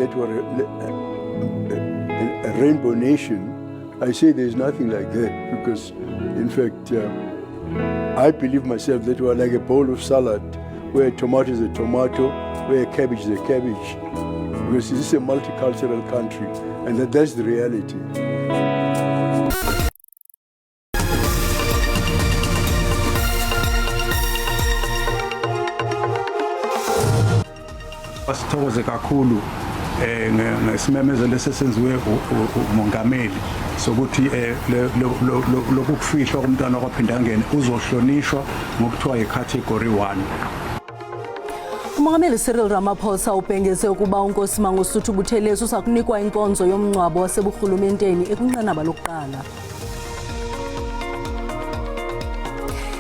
that we're a rainbow nation, I say there's nothing like that, because in fact, I believe myself that we're like a bowl of salad, where a tomato is a tomato, where a cabbage is a cabbage, because this is a multicultural country, and that's the reality. Sithokoze kakhulu ngesimemezelo esesenziwe umongameli sokuthi lokhu kufihlwa kumntwana okwaphinda angene uzohlonishwa ngokuthiwa yicategory 1. Umongameli Cyril Ramaphosa ubhengeze ukuba uNkosi Mangosuthu Buthelezi usakunikwa inkonzo yomngcwabo waseburhulumenteni ekwinqanaba lokuqala.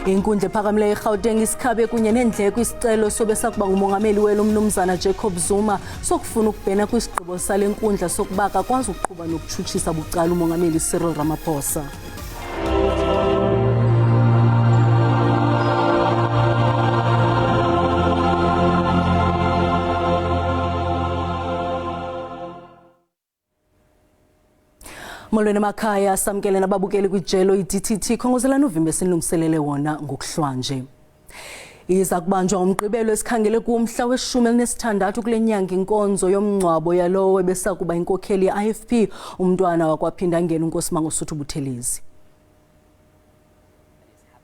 Inkundla ephakamileyo eGauteng isikhabe kunye nendleko isicelo sobesakuba ngumongameli welo umnumzana Jacob Zuma sokufuna ukubhena kwisigqibo sale nkundla sokuba akakwazi ukuqhuba nokutshutshisa bucala umongameli Cyril Ramaphosa. Molweni emakhaya samkele nababukeli kwijelo iDTT khongozelana uvimbe esinilungiselele wona ngokuhlwanje. Iza kubanjwa umgqibelo esikhangele kumhla we-16 kule nyanga inkonzo yomngcwabo yalowo ebesakuba inkokheli ye-IFP umntwana wakwaphinda angena uNkosi Mangosuthu Buthelezi.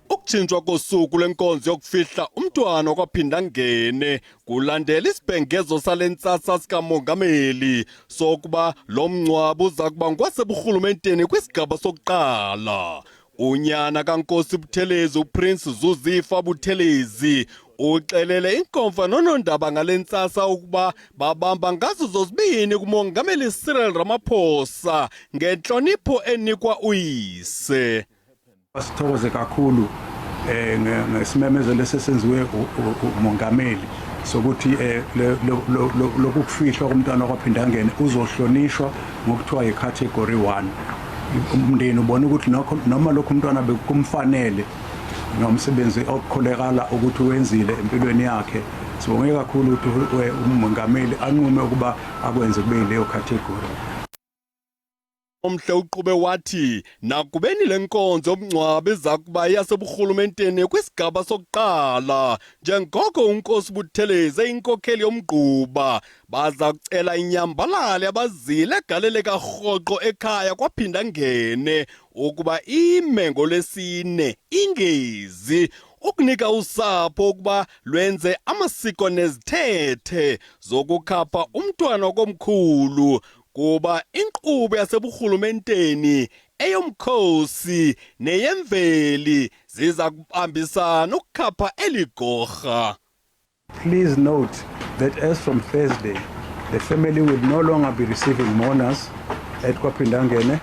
Ukutshintshwa kosuku lenkonzo yokufihla umntwana okwaphinda angene kulandela isibhengezo salentsasa sikamongameli sokuba lo mngcwabo uza kuba ngwaseburhulumenteni kwisigaba sokuqala. Unyana kaNkosi Buthelezi uPrince Zuzifa Buthelezi uxelele inkomfa nonondaba ngalentsasa ukuba babamba ngazo zozibini kumongameli Cyril Ramaphosa ngenhlonipho enikwa uyise. Sithokoze kakhulu ngesimemezelo esesenziwe umongameli sokuthi lokhu kufihlwa kumntwana okwaphinda angene uzohlonishwa ngokuthiwa yicategory 1. Umndeni ubona ukuthi noma lokhu umntwana bekumfanele nomsebenzi okukholekala ukuthi wenzile empilweni yakhe, sibonge kakhulu ukuthi umongameli anqume ukuba akwenze kube leyo category. Umhle uqhube wathi nakubeni lenkonzo yomngcwabo izakuba yaseburhulumenteni kwisigaba sokuqala njengoko uNkosi Buthelezi inkokheli yomgquba baza kucela inyambalale abazile egalele karhoqo ekhaya kwaphinda ngene ukuba ime ngolesine ingezi ukunika usapho ukuba lwenze amasiko nezithethe zokukhapha umntwana komkhulu kuba inkqubo yaseburhulumenteni eyomkhosi neyemveli ziza kubambisana ukukhapha eligorha. Please note that as from Thursday, the family will no longer be receiving mourners at kwaphinda angene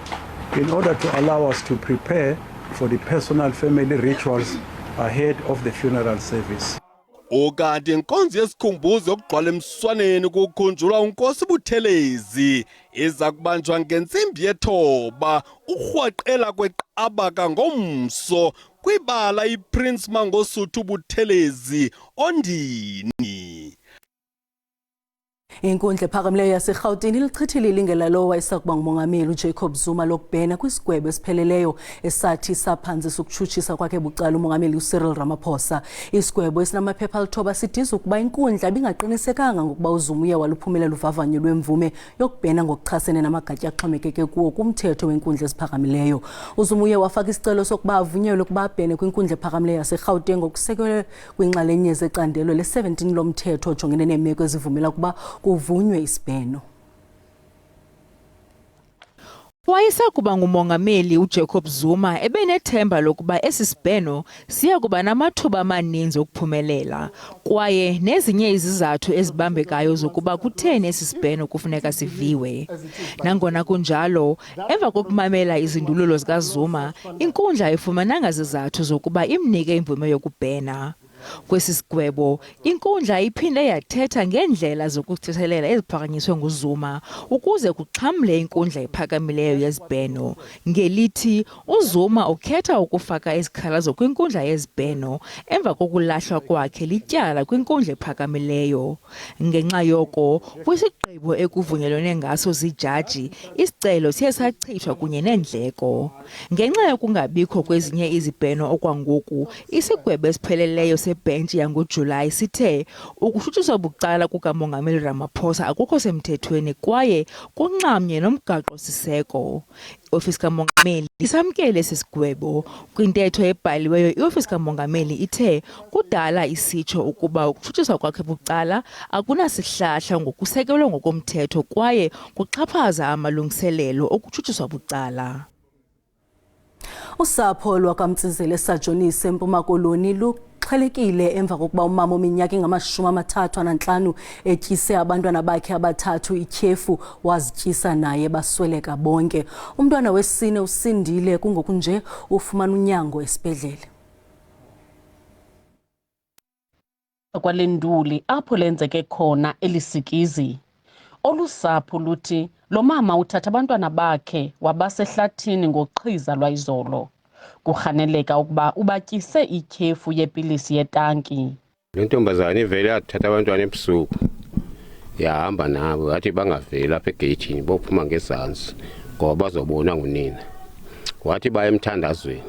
in order to allow us to prepare for the personal family rituals ahead of the funeral service. Okanti inkonzo yesikhumbuzo yokugqwala emswaneni kukhunjulwa uNkosi Buthelezi iza kubanjwa ngentsimbi ye-9 urhwaqela kweqabaka ngomso kwibala iPrince Mangosuthu Buthelezi Ondini. Inkundla ephakamileyo yaseGauteng ilichithile ilingela lowo wayesakuba ngumongameli uJacob Zuma lokubhena kwisigwebo esipheleleyo esathi saphanzisa ukutshutshisa kwakhe bucala umongameli uCyril Ramaphosa. Isigwebo esinamaphepha alithoba sidiza ukuba inkundla bingaqinisekanga ngokuba uZuma uye waluphumelela uvavanyo lwemvume yokubhena ngokuchasene namagatya axhomekeke kuwo kumthetho wenkundla eziphakamileyo. uZuma uye wafaka isicelo sokuba avunyelwe ukuba abhene kwinkundla ephakamileyo yaseGauteng ngokusekelwe kwinxalenye zecandelo le-17 lomthetho ojongene neemeko ezivumela ukuba kuvunywe isibheno. Wayesakuba ngumongameli uJacob Zuma ebenethemba lokuba esi sibheno siya kuba namathuba amaninzi okuphumelela kwaye nezinye izizathu ezibambekayo zokuba kutheni esi sibheno kufuneka siviwe. Nangona kunjalo, emva kokumamela izindululo zikaZuma, inkundla ayifumananga zizathu zokuba imnike imvume yokubhena. Kwesi sigwebo, inkundla iphinde yathetha ngeendlela zokuthethelela eziphakanyiswe nguZuma ukuze kuxhamle inkundla ephakamileyo yezibheno. Ngelithi, uZuma ukhetha ukufaka izikhalazo kwinkundla yezibheno emva kokulahlwa kwakhe lityala kwinkundla ephakamileyo. Ngenxa yoko, kwisigqibo ekuvunyelwene ngaso zijaji, isicelo siye sachithwa kunye neendleko. Ngenxa yokungabikho kwezinye izibheno okwangoku, isigwebo esipheleleyo sebhentshi yangoJulayi sithe ukutshutshiswa bucala kukaMongameli Ramaphosa akukho semthethweni kwaye kunxamnye nomgaqo-siseko. I-ofisi kamongameli isamkele esi sigwebo. Kwintetho ebhaliweyo, i-ofisi kamongameli ithe kudala isitsho ukuba ukutshutshiswa kwakhe bucala akunasihlahla ngokusekelwe ngokomthetho kwaye kuxhaphaza amalungiselelo okutshutshiswa bucala. Usapho lwakamtsizele esajonisi eMpuma Koloni luxhelekile emva kokuba umama ominyaka engama-35 etyise abantwana bakhe abathathu ityhefu wazityisa naye basweleka bonke. Umntwana wesine usindile kungoku nje ufumana unyango esibhedlele. Kwalenduli apho lenzeke khona elisikizi. Olusapho luthi lo mama uthatha abantwana bakhe wabasehlathini ngoqhiza lwayizolo. Kurhaneleka ukuba ubatyise ityhefu yepilisi yetanki. Le ntombazane ivele yathatha abantwana ebusuku yahamba nabo yathi bangaveli apha egeyithini bophuma ngezantsi ngoba bazobona ngunina. Wathi baya emthandazweni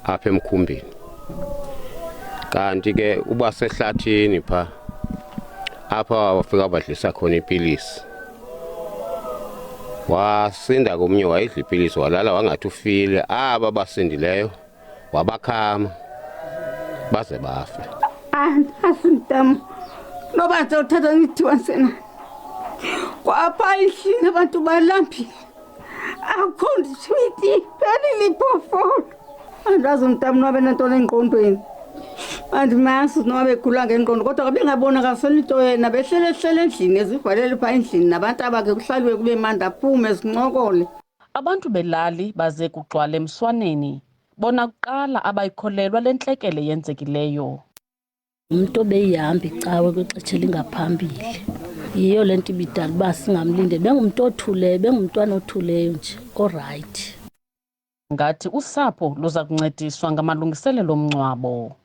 apha emkhumbini. Kanti ke uba sehlathini pha apha wafika badlisa khona ipilisi. Wasinda komnye wayidla ipilisi walala wangathi ufile, aba basindileyo wabakhama baze bafe. Asintam noba uzothatha ngithiwa sena kwapha ihlini abantu balambile akho ndiswiti phelile phofolo andazi umntam nobe nento engqondweni andimazi noba bekhula ngengqondo kodwa bengabona kasolito yena behlele endlini ezivalele pha endlini nabantu abakhe kuhlaliwe kube mandi aphume zincokole. Abantu belali baze kugcwala emswaneni bona kuqala abayikholelwa le ntlekele yenzekileyo. Umuntu obeyihamba icawe kwixesha elingaphambili yiyo le nto ibidala uba singamlinde. Bengumuntu othuleyo, bengumntwana othuleyo nje orayithi. Ngathi usapho luza kuncediswa ngamalungiselelo omngcwabo.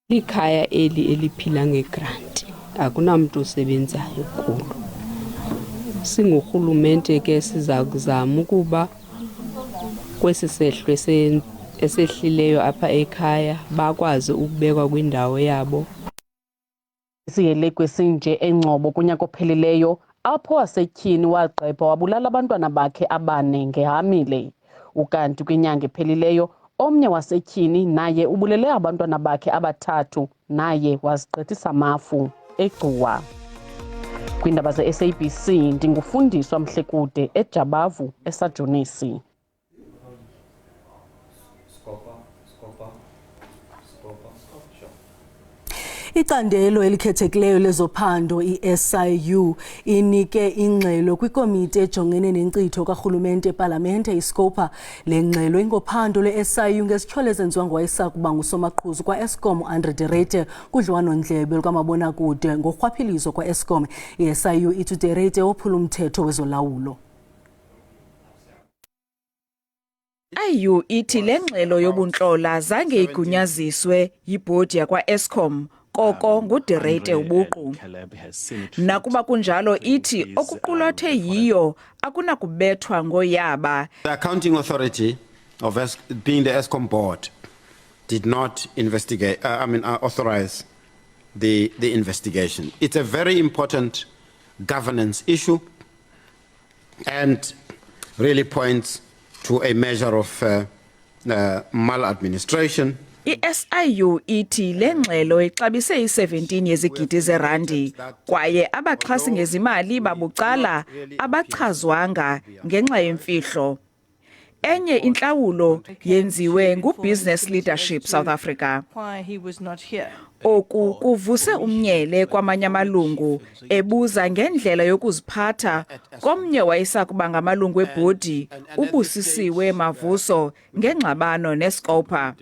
Ikhaya eliphila ngegranti akunamntu osebenzayo kulo. Singurhulumente ke siza kuzama ukuba kwesi sehlo esehlileyo apha ekhaya bakwazi ukubekwa kwindawo yabo. Siyelekwe sinje engcobo kunyaka ophelileyo apho wasetyhini wagqebha wabulala abantwana bakhe abane ngehamile. Ukanti kwinyanga ephelileyo omnye wasetyhini naye ubulele abantwana bakhe abathathu naye wazigqithisa mafu eGcuwa. Kwiindaba ze-SABC ndingufundiswa Mhlekude eJabavu esajonisi. Icandelo elikhethekileyo lezophando i-SIU inike ingxelo kwikomiti ejongene nenkcitho karhulumente eParliamentary iScopa. Le ngxelo ingophando le-SIU ngezityholo ezenziwa ngowayesakuba ngusomaqhuzu kwa-Eskom uAndrew de Ruyter kudliwano-ndlebe lukamabonakude ngorhwaphilizo kwa-Eskom. I-SIU ithi ude Ruyter wophula umthetho wezolawulo. IU ithi le ngxelo yobuntlola zange igunyaziswe yibhodi yakwa-Eskom koko ngude Ruyter ubuqu. Nakuba kunjalo ithi okuqulathwe yiyo akunakubethwa ngoyaba. The accounting authority of being the Eskom board did not investigate authorize the investigation. It's a very important governance issue and really points to a measure of maladministration. I-SIU ithi le ngxelo ixabise i-17 yezigidi zerandi kwaye abaxhasi ngezimali babucala abachazwanga ngenxa yemfihlo. Enye intlawulo yenziwe nguBusiness Leadership South Africa. Oku kuvuse umnyele kwamanye amalungu ebuza ngendlela yokuziphatha komnye wayesakuba ngamalungu ebhodi uBusisiwe Mavuso ngengxabano neScopa.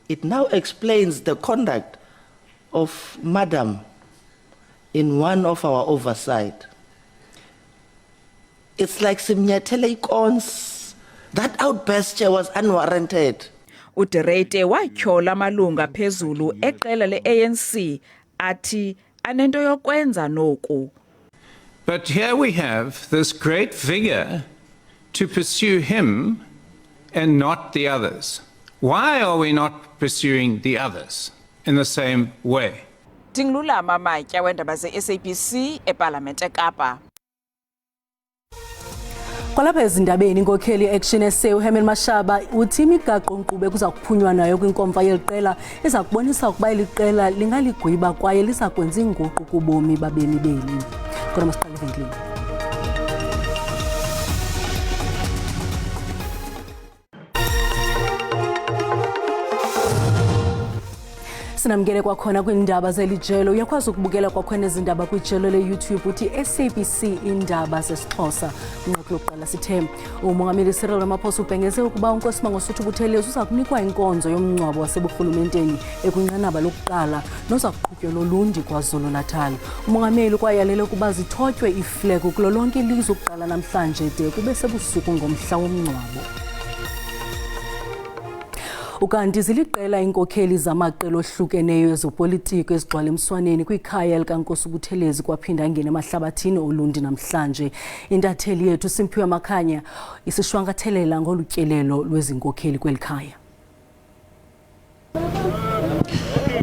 It now explains the conduct of Madam in one of our oversight, it's like simnyathele ikonsi. That outburst was unwarranted. uDerete watyhola amalunga phezulu eqela le-ANC athi anento yokwenza noku. But here we have this great vigor to pursue him and not the others. Why are we not pursuing the others in the same way? Dinglulama Matya weendaba ze-SABC eParliamentary eKapa. Kwalapha ezindabeni inkokheli Action SA uHerman Mashaba uthi imigaqo-nkqubo kuza kuphunywa nayo kwinkomfa yeliqela iza kubonisa ukuba iliqela lingaligwiba kwaye liza kwenza inguqu kubomi babemi beli. Kodwa masiqale evenkileni. Sinamkele kwakhona kwiindaba zelijelo uyakwazi ukubukela kwakhona ezindaba kwijelo le-YouTube uthi SABC Iindaba zesiXhosa. Unqaku lokuqala sithe umongameli Cyril Ramaphosa ubhengeze ukuba uNkosimango Buthelezi uza kunikwa inkonzo yomngcwabo waseburhulumenteni ekwinqanaba lokuqala noza kuqhutyelwa Olundi KwaZulu-Natal. Umongameli kwayalele ukuba zithotywe iflegi kulo lonke ilizwe ukuqala namhlanje de kube sebusuku ngomhla womngcwabo. Ukanti ziliqela inkokheli zamaqela ohlukeneyo ezopolitiko ezigcwala emswaneni kwikhaya likaNkosi Buthelezi kwaphinda ngene emahlabathini Olundi namhlanje. Intatheli yethu Simphiwe Makhanya isishwankathelela ngolutyelelo lwezinkokheli kwelikhaya.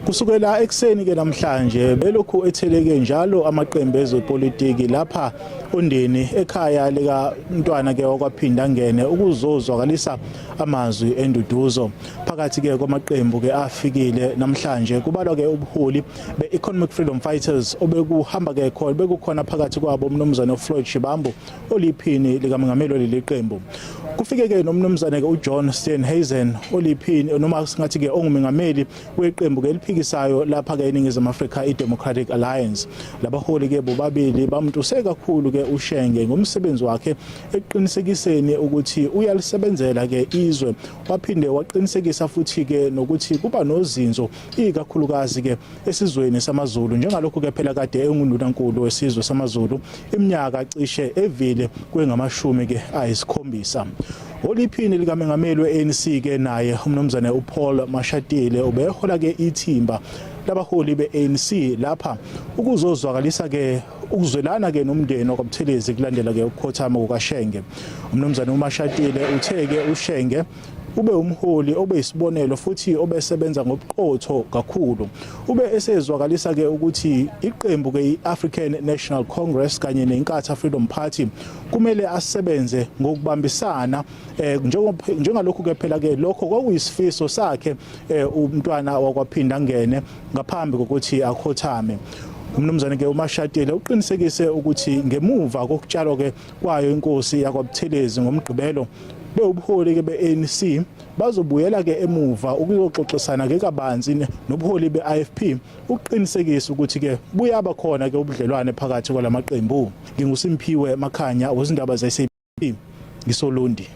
Kusukela ekseni ke namhlanje belokhu etheleke njalo amaqembu ezopolitiki lapha ondeni ekhaya lika mntwana ke wakwaphinda ngene ukuzozwakalisa amazwi enduduzo. Phakathi ke kwamaqembu ke afikile namhlanje kubalwa ke ubuholi be-Economic Freedom Fighters obekuhamba ke khona bekukhona phakathi kwabo umnumzane uFloyd Shibambu oliphini likamongameli leli qembu. Kufike ke nomnumzane ke uJohn Steenhuisen oliphini noma singathi ke ongumengameli weqembu ke eliphikisayo lapha ke eNingizimu Afrika iDemocratic Alliance. Labaholi ke bobabili bamntuse kakhulu ke uShenge ngomsebenzi wakhe eqinisekiseni ukuthi uyalisebenzela ke izwe. Waphinde waqinisekisa futhi ke nokuthi kuba nozinzo ikakhulukazi ke esizweni samaZulu njengalokho ke phela kade enguNdunankulu wesizwe samaZulu iminyaka cishe evile kwengamashumi ke ayisikhombisa. Oliphini likamongameli we-ANC ke naye umnumzane uPaul Mashatile ubehola ke ithimba labaholi be-ANC lapha ukuzozwakalisa ke ukuzwelana ke nomndeni wakwaButhelezi kulandela ke ukukhothama kukaShenge. Umnumzane uMashatile uthe ke uShenge ube umholi obeyisibonelo futhi obesebenza ngobuqotho kakhulu. Ube esezwakalisa ke ukuthi iqembu ke iAfrican National Congress kanye neNkatha Freedom Party kumele asebenze ngokubambisana njengalokho ke phela ke lokho kwakuyisifiso sakhe umntwana wakwaphinda ngene ngaphambi kokuthi akhothame. Umnumzane ke uMashatile uqinisekise ukuthi ngemuva kokutshalwa ke kwayo inkosi yakwaButhelezi ngomgqibelo bebuholi ke be-ANC bazobuyela ke emuva ukuzoxoxisana ke kabanzi nobuholi be-IFP uqinisekisa ukuthi ke buyaba khona ke ubudlelwane phakathi kwalamaqembu. NginguSimphiwe Makhanya wezindaba ze-SABC ngisolundi.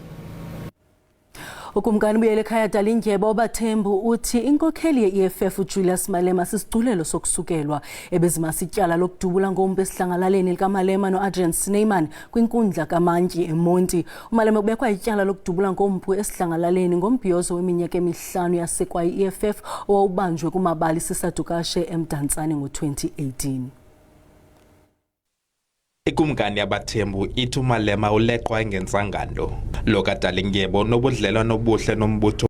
Ukumkani buyele ekhaya Dalindyebo Bathembu uthi inkokheli ye-EFF uJulius Malema sisiculelo sokusukelwa ebezimasityala lokudubula ngompu esihlangalaleni likaMalema noAdrian Snyman kwinkundla kaMantyi eMonti. Umalema ubekwa ityala lokudubula ngompu esihlangalaleni ngombhiyozo weminyaka emihlanu yasekwa i-EFF owawubanjwe kumabali sisadukashe eMdantsane ngo-2018. Ikumkani yaBathembu ithi uMalema uleqwa engensangano lo kaDalindyebo nobudlelwano obuhle nombutho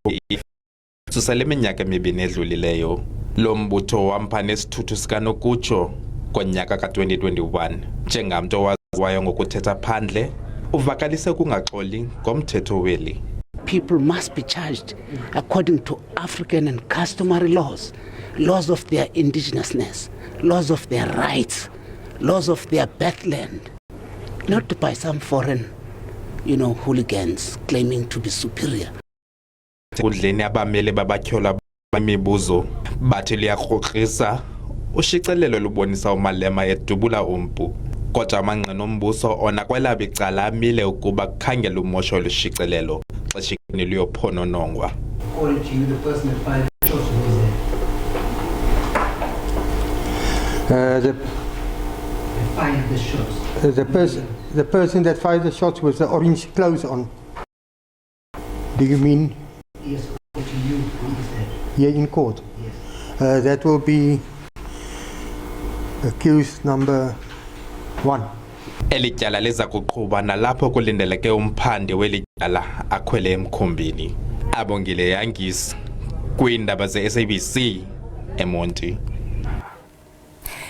susela iminyaka emibini edlulileyo. Lo mbutho wampha nesithuthu sikanokutsho konyaka ka-2021 njengamntu owaziwayo ngokuthetha phandle uvakalise kungaxoli ngomthetho weli. People must be charged according to African and customary laws, laws of their indigenousness, laws of their rights, laws of their birthland, not by some foreign, hooligans claiming to be superior. Kundleni abamele babatyhola bamibuzo bathi liyakrokrisa ushicilelo lubonisa uMalema edubula umpu kodwa amanqina ombuso ona kwelabo icala amile ukuba kukhangela umosho olushicilelo xesha liyophononongwa. Fired the shots. The person that fired the shots with the orange clothes on. Do you mean? Yes, to you. Who is that? Here in court? Yes. That will be accused number 1. Elityala liza kuqhuba nalapho kulindeleke umphandi welityala akhwele emkhumbini. Abongile Yangisi kwiindaba ze-SABC eMonti.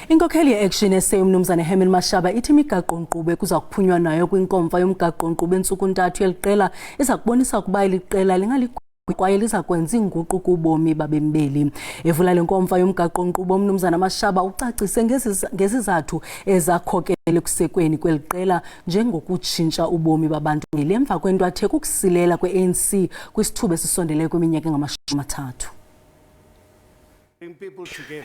Inkokheli ye-Action SA umnumzana Herman Mashaba ithi imigaqo-nkqubo ekuza kuphunywa nayo kwinkomfa yomgaqo-nkqubo entsuku 3 yeliqela iza kubonisa ukuba iliqela lingaligugu kwaye liza kwenza inguqu kubomi babembeli. Evula le nkomfa yomgaqo-nkqubo umnumzana Mashaba ucacise ngezizathu ezakhokele ekusekweni kweliqela njengokutshintsha ubomi babantu emva kwento athe kukusilela kwe-ANC kwisithuba esisondeleyo kwiminyaka engama-30.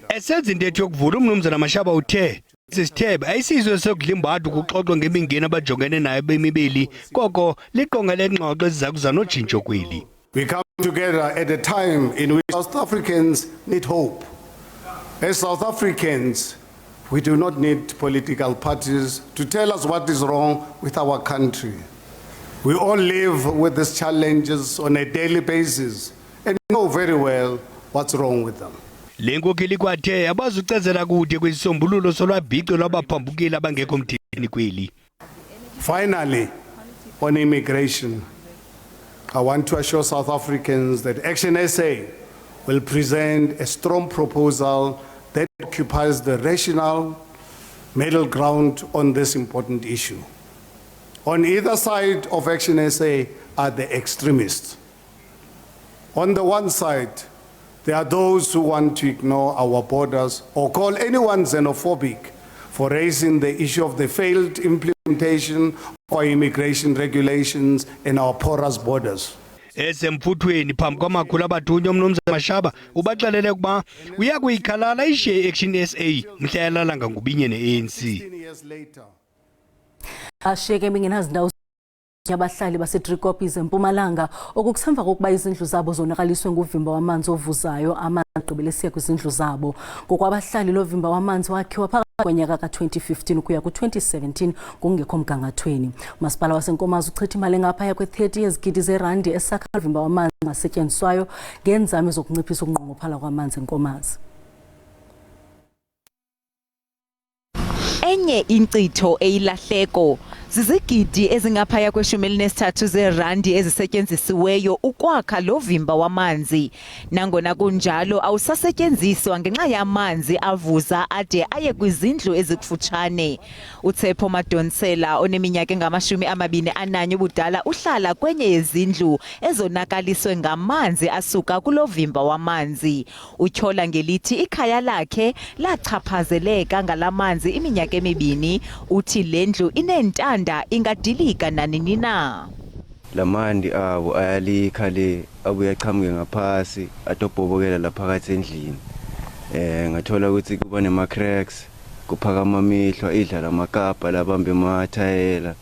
Esenza intetho yokuvula umnumzana Mashaba uthe sisithebe ayisizwe sokudlimbadu kuxoxwa ngemingeni abajongene nayo bemibeli koko liqonga lengxoxo eziza kuza notshintsho kweli. We come together at a time in which South Africans need hope. As South Africans, we do not need political parties to tell us what is wrong with our country. We all live with these challenges on a daily basis and know very well what's wrong with them. Lenkokheli kwathe abazucezela kude kwisisombululo solwabhico lwabaphambukeli abangekho mthethweni kweli. Finally, on immigration, I want to assure South Africans that Action SA will present a strong proposal that occupies the rational middle ground on this important issue. On either side of Action SA are the extremists. On the one side, there are those who want to ignore our borders or call anyone xenophobic for raising the issue of the failed implementation of immigration regulations in our porous borders. Esemfuthweni phambi kwamakhulu abathunywa umnumzana Mashaba ubaxelele ukuba uyakuyikhalala ishiye Action SA mhla yalalanga ngubinye ne-ANC. Ashiyeke bengenazindawo abahlali baseDriekopies eMpumalanga okukusemva kokuba izindlu zabo zonakaliswe nguvimba wamanzi ovuzayo amanzi agqibelesiya kwizindlu zabo. Ngokwabahlali lo vimba wamanzi wakhiwa phakathi kwenyaka ka-2015 ukuya ku-2017 ngokungekho mgangathweni. Umasipala waseNkomazi uchitha imali engaphaya kwe-30 yezigidi zeerandi esakha uvimba wamanzi angasetyenziswayo ngeenzame zokunciphisa ukunqongophala kwamanzi eNkomazi. Enye inkcitho eyilahleko zizigidi ezingaphaya kwe-13 zeerandi ezisetyenzisiweyo ukwakha lo vimba wamanzi. Nangona kunjalo awusasetyenziswa ngenxa yamanzi avuza ade aye kwizindlu ezikufutshane. Utsepho Madonsela oneminyaka engama-21 ubudala uhlala kwenye yezindlu ezonakaliswe ngamanzi asuka kulo vimba wamanzi. Utyhola ngelithi ikhaya lakhe lachaphazeleka ngalamanzi iminyaka emibini. Uthi le ndlu ineentanda ingadilika nanini na. Lamandi abo ayalikha le abuye aqhamuke ngaphasi atobhobokela la phakathi endlini. Ngathola ukuthi kuba nema cracks kuphakama amehlo idla lamakapa labambe emathayela.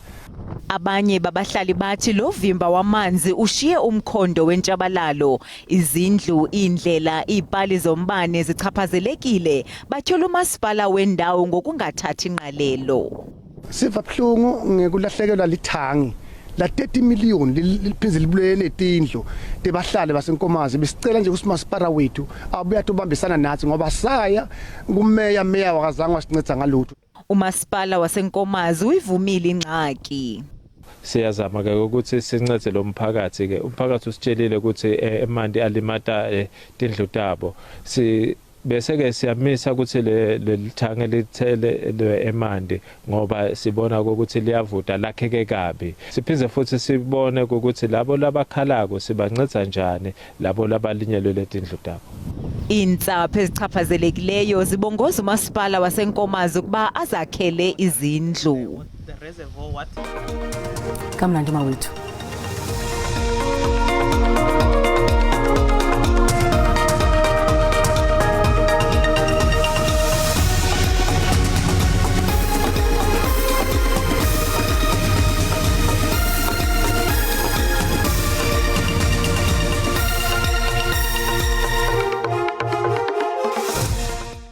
Abanye babahlali bathi lo vimba wamanzi ushiye umkhondo wentshabalalo. Izindlu, indlela, ipali zombane zichaphazelekile. Bathola umasipala wendawo ngokungathathi ingqalelo. Siva buhlungu ngekulahlekelwa lithangi la 30 million lipheze libulele netindlu tebahlali baseNkomazi besicela nje kusimasipala wethu abuya tobambisana nathi ngoba saya kumeya wakazange wasinceda ngalutho. Umasipala waseNkomazi uyivumile ingxaki. Siyazama ke ukuthi sincede lo mphakathi ke umphakathi usitshelile ukuthi emanti alimata tindlu tabo bese ke siyamisa ukuthi le lithange lithele emanti ngoba sibona ukuthi liyavuda lakheke kabi. Siphize futhi sibone ukuthi labo labakhalako sibanceda kanjani labo labalinyelwe letindlu tabo. Intsapho ezichaphazelekileyo zibongoza umasipala waseNkomazi ukuba azakhele izindlu. Kamnandi mawethu.